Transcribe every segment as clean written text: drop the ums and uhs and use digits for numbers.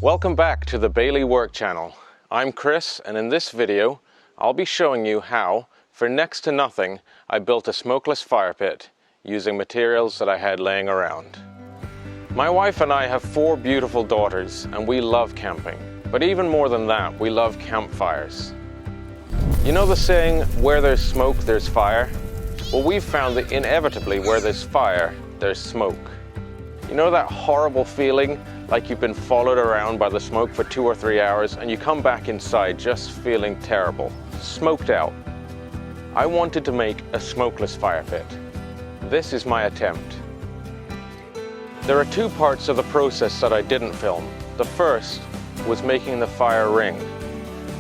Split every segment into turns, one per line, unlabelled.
Welcome back to the Bailey Work Channel. I'm Chris, and in this video I'll be showing you how, for next to nothing, I built a smokeless fire pit using materials that I had laying around. My wife and I have 4 beautiful daughters and we love camping. But even more than that, we love campfires. You know the saying, where there's smoke, there's fire? Well, we've found that inevitably where there's fire, there's smoke. You know that horrible feeling like you've been followed around by the smoke for 2 or 3 hours and you come back inside just feeling terrible, smoked out? I wanted to make a smokeless fire pit. This is my attempt. There are 2 parts of the process that I didn't film. The first was making the fire ring.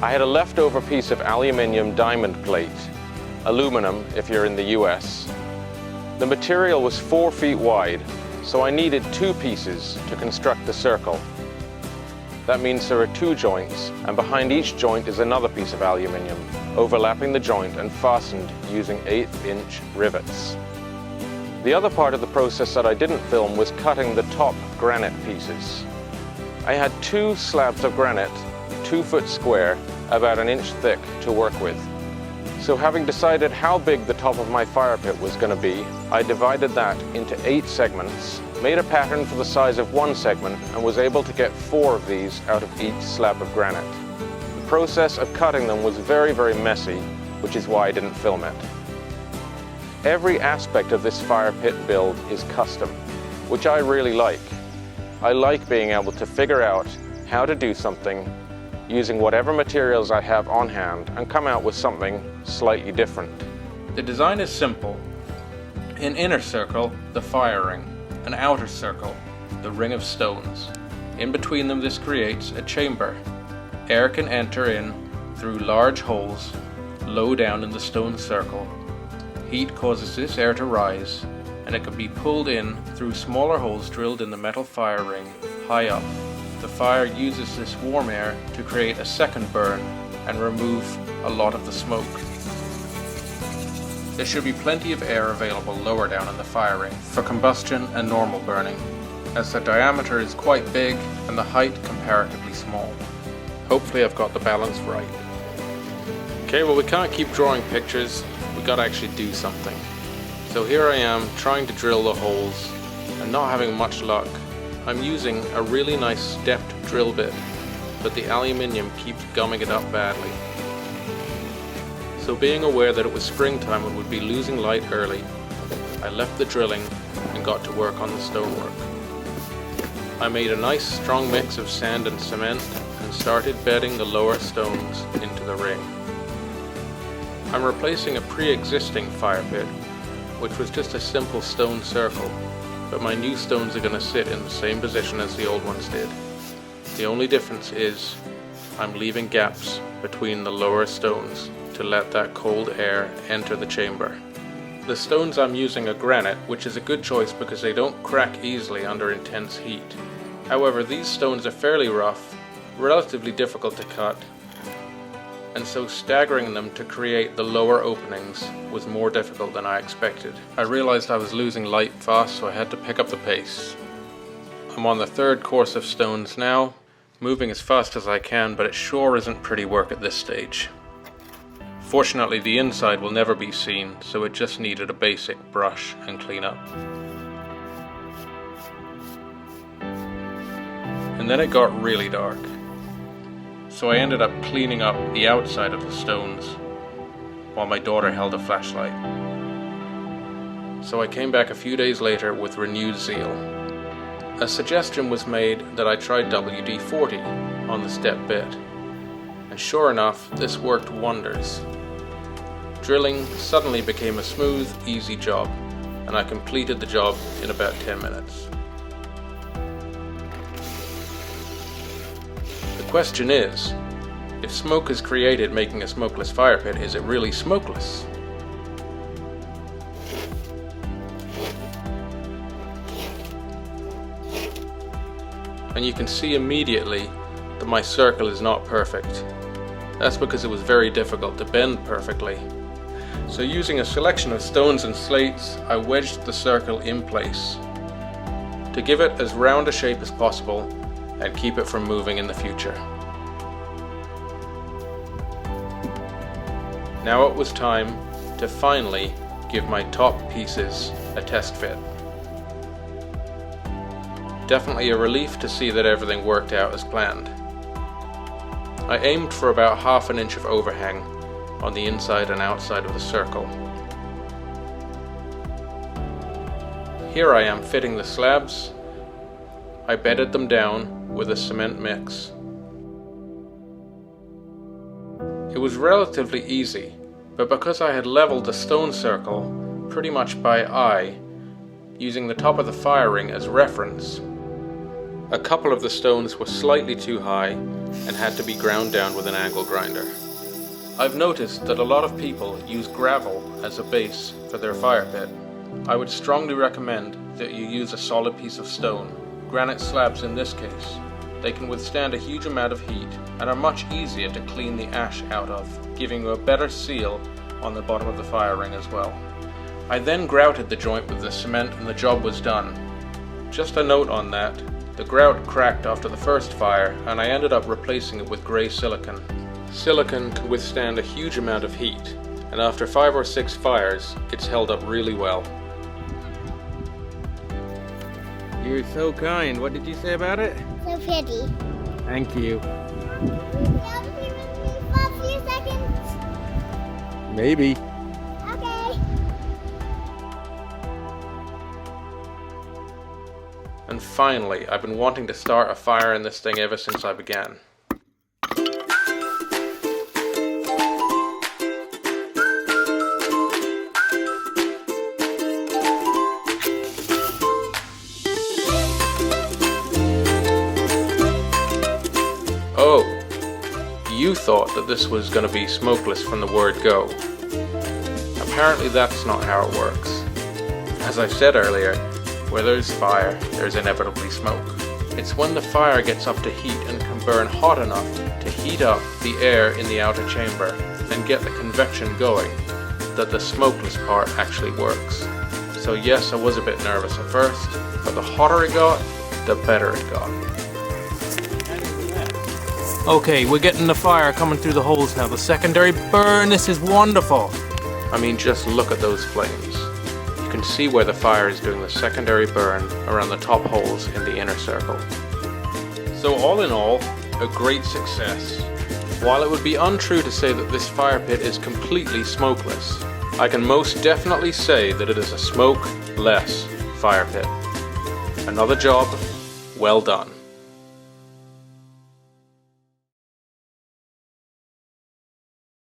I had a leftover piece of aluminium diamond plate, aluminum if you're in the US. The material was 4 feet wide, so I needed 2 pieces to construct the circle. That means there are 2 joints, and behind each joint is another piece of aluminium, overlapping the joint and fastened using 1/8-inch rivets. The other part of the process that I didn't film was cutting the top granite pieces. I had 2 slabs of granite, 2 foot square, about 1 inch thick to work with. So having decided how big the top of my fire pit was going to be, I divided that into 8 segments, made a pattern for the size of 1 segment, and was able to get 4 of these out of each slab of granite. The process of cutting them was very, very messy, which is why I didn't film it. Every aspect of this fire pit build is custom, which I really like. I like being able to figure out how to do something using whatever materials I have on hand and come out with something slightly different. The design is simple. An inner circle, the fire ring. An outer circle, the ring of stones. In between them this creates a chamber. Air can enter in through large holes low down in the stone circle. Heat causes this air to rise, and it can be pulled in through smaller holes drilled in the metal fire ring high up. The fire uses this warm air to create a second burn and remove a lot of the smoke. There should be plenty of air available lower down in the fire ring for combustion and normal burning, as the diameter is quite big and the height comparatively small. Hopefully I've got the balance right. Okay, well we can't keep drawing pictures, we gotta actually do something. So here I am trying to drill the holes and not having much luck. I'm using a really nice stepped drill bit, but the aluminium keeps gumming it up badly. So being aware that it was springtime and would be losing light early, I left the drilling and got to work on the stonework. I made a nice strong mix of sand and cement and started bedding the lower stones into the ring. I'm replacing a pre-existing fire pit, which was just a simple stone circle, but my new stones are going to sit in the same position as the old ones did. The only difference is I'm leaving gaps between the lower stones to let that cold air enter the chamber. The stones I'm using are granite, which is a good choice because they don't crack easily under intense heat. However, these stones are fairly rough, relatively difficult to cut, and so staggering them to create the lower openings was more difficult than I expected. I realized I was losing light fast, so I had to pick up the pace. I'm on the 3rd course of stones now, moving as fast as I can, but it sure isn't pretty work at this stage. Fortunately, the inside will never be seen, so it just needed a basic brush and clean up. And then it got really dark. So I ended up cleaning up the outside of the stones while my daughter held a flashlight. So I came back a few days later with renewed zeal. A suggestion was made that I try WD-40 on the step bit, and sure enough, this worked wonders. Drilling suddenly became a smooth, easy job, and I completed the job in about 10 minutes. The question is, if smoke is created making a smokeless fire pit, is it really smokeless? And you can see immediately that my circle is not perfect. That's because it was very difficult to bend perfectly. So using a selection of stones and slates, I wedged the circle in place. To give it as round a shape as possible, and keep it from moving in the future. Now it was time to finally give my top pieces a test fit. Definitely a relief to see that everything worked out as planned. I aimed for about ½ an inch of overhang on the inside and outside of the circle. Here I am fitting the slabs. I bedded them down with a cement mix. It was relatively easy, but because I had leveled the stone circle pretty much by eye, using the top of the fire ring as reference, a couple of the stones were slightly too high and had to be ground down with an angle grinder. I've noticed that a lot of people use gravel as a base for their fire pit. I would strongly recommend that you use a solid piece of stone, granite slabs in this case. They can withstand a huge amount of heat and are much easier to clean the ash out of, giving you a better seal on the bottom of the fire ring as well. I then grouted the joint with the cement and the job was done. Just a note on that, the grout cracked after the first fire and I ended up replacing it with grey silicon. Silicon can withstand a huge amount of heat, and after 5 or 6 fires, it's held up really well. You're so kind. What did you say about it?
So pretty.
Thank you.
Can you be with me for a few seconds?
Maybe.
Okay.
And finally, I've been wanting to start a fire in this thing ever since I began. Oh, you thought that this was going to be smokeless from the word go. Apparently that's not how it works. As I said earlier, where there's fire, there's inevitably smoke. It's when the fire gets up to heat and can burn hot enough to heat up the air in the outer chamber and get the convection going that the smokeless part actually works. So yes, I was a bit nervous at first, but the hotter it got, the better it got. Okay, we're getting the fire coming through the holes now. The secondary burn, this is wonderful. I mean, just look at those flames. You can see where the fire is doing the secondary burn around the top holes in the inner circle. So all in all, a great success. While it would be untrue to say that this fire pit is completely smokeless, I can most definitely say that it is a smoke-less fire pit. Another job well done.